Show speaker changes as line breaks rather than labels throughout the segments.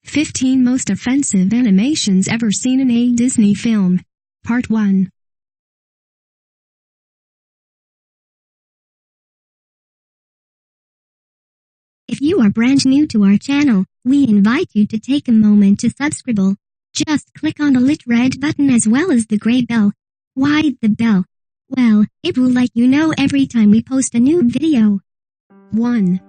15 Most Offensive Animations Ever Seen in a Disney Film. Part 1.
If you are brand new to our channel, we invite you to take a moment to subscribe. Just click on the lit red button as well as the gray bell. Why the bell? Well, it will let you know every time we post a new video.
1.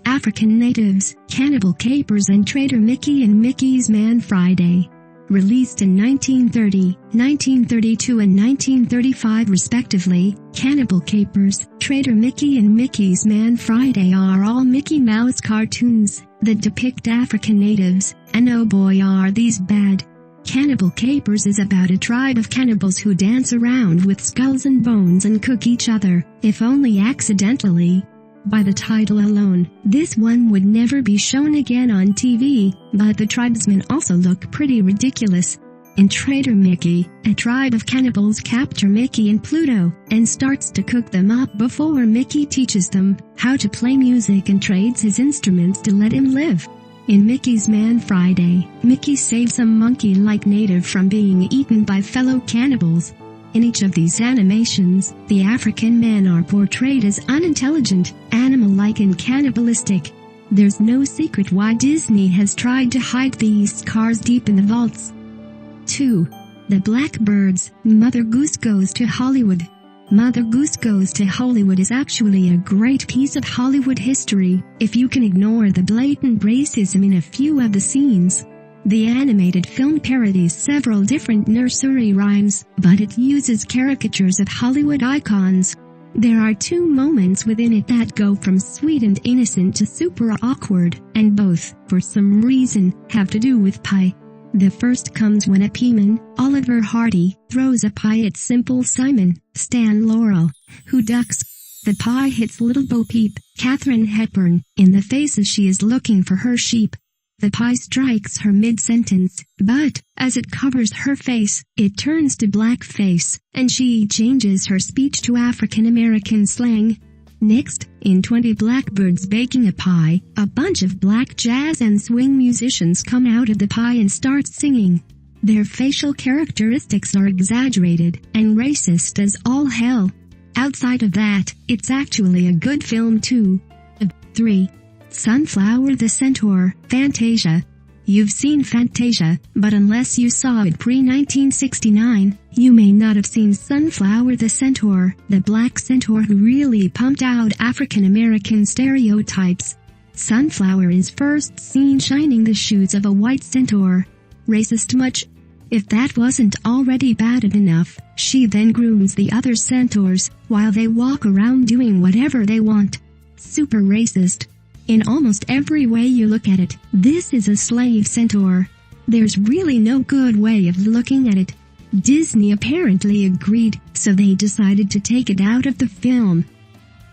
African Natives, Cannibal Capers and Trader Mickey and Mickey's Man Friday. Released in 1930, 1932 and 1935 respectively, Cannibal Capers, Trader Mickey and Mickey's Man Friday are all Mickey Mouse cartoons that depict African natives, and oh boy are these bad. Cannibal Capers is about a tribe of cannibals who dance around with skulls and bones and cook each other, if only accidentally. By the title alone, this one would never be shown again on TV, but the tribesmen also look pretty ridiculous. In Trader Mickey, a tribe of cannibals capture Mickey and Pluto, and starts to cook them up before Mickey teaches them how to play music and trades his instruments to let him live. In Mickey's Man Friday, Mickey saves a monkey-like native from being eaten by fellow cannibals. In each of these animations, the African men are portrayed as unintelligent, animal-like and cannibalistic. There's no secret why Disney has tried to hide these scars deep in the vaults. 2. The Blackbirds, Mother Goose Goes to Hollywood. Mother Goose Goes to Hollywood is actually a great piece of Hollywood history, if you can ignore the blatant racism in a few of the scenes. The animated film parodies several different nursery rhymes, but it uses caricatures of Hollywood icons. There are 2 moments within it that go from sweet and innocent to super awkward, and both, for some reason, have to do with pie. The first comes when a peaman, Oliver Hardy, throws a pie at Simple Simon, Stan Laurel, who ducks. The pie hits Little Bo Peep, Katharine Hepburn, in the face as she is looking for her sheep. The pie strikes her mid-sentence, but, as it covers her face, it turns to blackface, and she changes her speech to African-American slang. Next, in 20 Blackbirds Baking a Pie, a bunch of black jazz and swing musicians come out of the pie and start singing. Their facial characteristics are exaggerated, and racist as all hell. Outside of that, it's actually a good film too. 3. Sunflower the Centaur, Fantasia. You've seen Fantasia, but unless you saw it pre-1969, you may not have seen Sunflower the Centaur, the black centaur who really pumped out African-American stereotypes. Sunflower is first seen shining the shoes of a white centaur. Racist much? If that wasn't already bad enough, she then grooms the other centaurs, while they walk around doing whatever they want. Super racist. In almost every way you look at it, this is a slave centaur. There's really no good way of looking at it. Disney apparently agreed, so they decided to take it out of the film.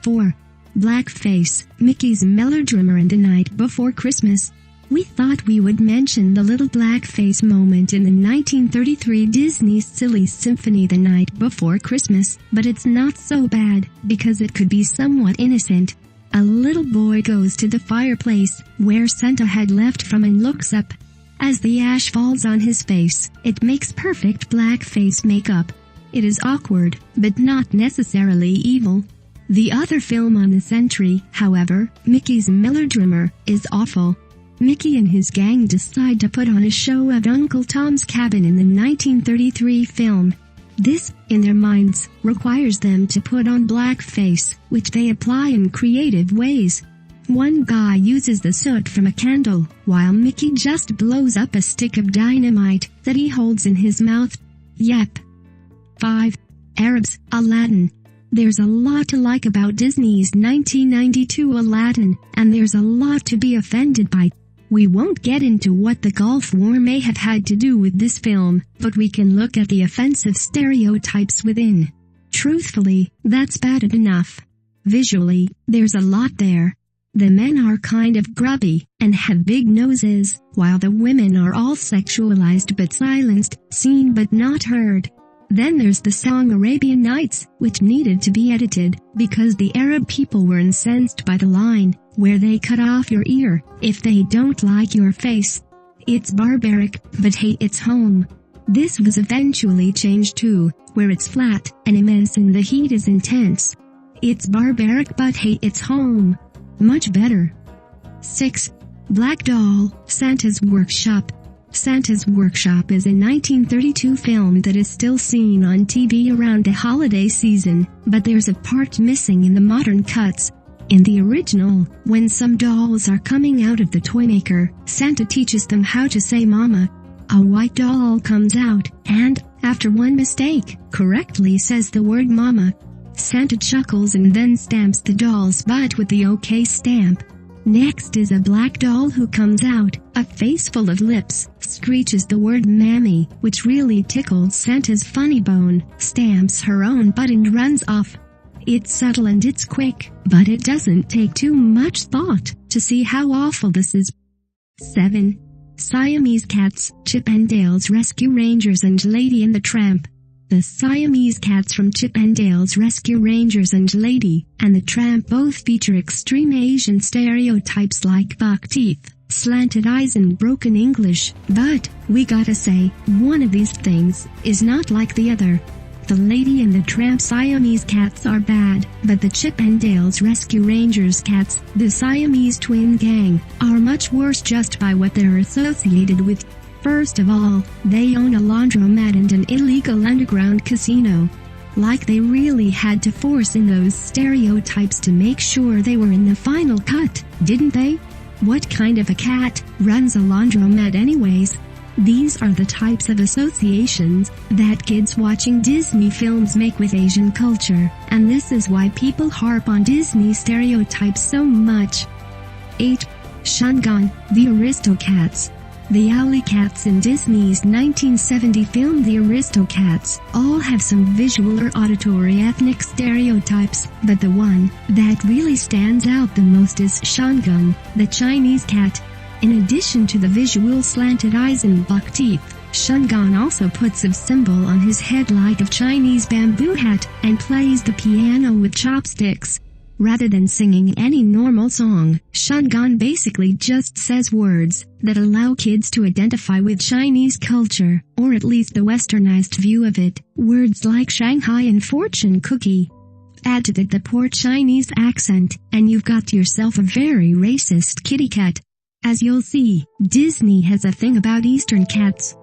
4. Blackface, Mickey's Melodrama and The Night Before Christmas. We thought we would mention the little blackface moment in the 1933 Disney Silly Symphony The Night Before Christmas, but it's not so bad, because it could be somewhat innocent. A little boy goes to the fireplace, where Santa had left from, and looks up. As the ash falls on his face, it makes perfect blackface makeup. It is awkward, but not necessarily evil. The other film on the century, however, Mickey's Melodrama, is awful. Mickey and his gang decide to put on a show at Uncle Tom's Cabin in the 1933 film. This, in their minds, requires them to put on blackface, which they apply in creative ways. One guy uses the soot from a candle, while Mickey just blows up a stick of dynamite that he holds in his mouth. Yep. 5. Arabs, Aladdin. There's a lot to like about Disney's 1992 Aladdin, and there's a lot to be offended by. We won't get into what the Gulf War may have had to do with this film, but we can look at the offensive stereotypes within. Truthfully, that's bad enough. Visually, there's a lot there. The men are kind of grubby, and have big noses, while the women are all sexualized but silenced, seen but not heard. Then there's the song Arabian Nights, which needed to be edited, because the Arab people were incensed by the line, where they cut off your ear, if they don't like your face. It's barbaric, but hey, it's home. This was eventually changed to, where it's flat, and immense and the heat is intense. It's barbaric but hey, it's home. Much better. 6. Black Doll, Santa's Workshop. Santa's Workshop is a 1932 film that is still seen on TV around the holiday season, but there's a part missing in the modern cuts. In the original, when some dolls are coming out of the toy maker, Santa teaches them how to say mama. A white doll comes out, and, after one mistake, correctly says the word mama. Santa chuckles and then stamps the doll's butt with the OK stamp. Next is a black doll who comes out, a face full of lips, screeches the word mammy, which really tickled Santa's funny bone, stamps her own butt and runs off. It's subtle and it's quick, but it doesn't take too much thought to see how awful this is. 7. Siamese Cats, Chip and Dale's Rescue Rangers and Lady and the Tramp. The Siamese Cats from Chip and Dale's Rescue Rangers and Lady and the Tramp both feature extreme Asian stereotypes like buck teeth, slanted eyes and broken English, but, we gotta say, one of these things is not like the other. The Lady and the Tramp Siamese Cats are bad, but the Chip and Dale's Rescue Rangers cats, the Siamese twin gang, are much worse just by what they're associated with. First of all, they own a laundromat and an illegal underground casino. Like they really had to force in those stereotypes to make sure they were in the final cut, didn't they? What kind of a cat runs a laundromat anyways? These are the types of associations that kids watching Disney films make with Asian culture, and this is why people harp on Disney stereotypes so much. 8. Shungan, the Aristocats. The Alley Cats in Disney's 1970 film The Aristocats all have some visual or auditory ethnic stereotypes, but the one that really stands out the most is Shungan, the Chinese cat. In addition to the visual slanted eyes and buck teeth, Shungan also puts a symbol on his head like a Chinese bamboo hat and plays the piano with chopsticks. Rather than singing any normal song, Shungan basically just says words that allow kids to identify with Chinese culture, or at least the westernized view of it, words like Shanghai and fortune cookie. Add to that the poor Chinese accent, and you've got yourself a very racist kitty cat. As you'll see, Disney has a thing about Eastern cats.